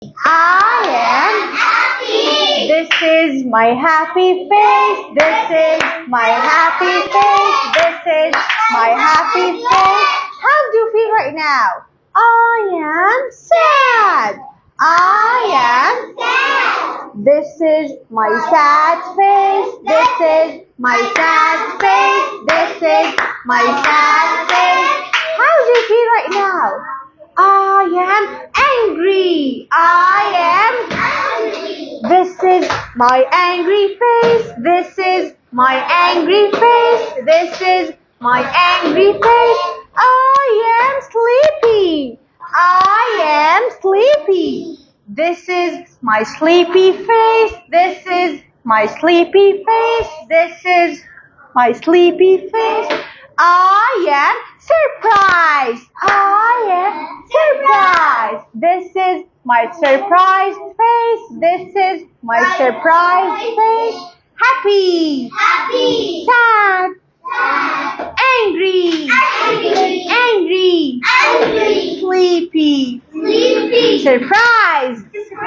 I am happy. This is my happy face. This is my happy face. This is my happy face. How do you feel right now? I am sad. I am sad. This is my sad face. This is my sad face. This is my sad face. How do you feel right now? I am angry. I am angry. This is my angry face. This is my angry face. This is my angry face. I am sleepy. I am sleepy. This is my sleepy face. This is my sleepy face. This is my sleepy face. I am surprised. I am surprised. This is my surprised face. This is my surprised face. Happy. Happy. Sad. Sad. Angry. Angry. Angry. Angry. Sleepy. Sleepy. Surprised. Surprised.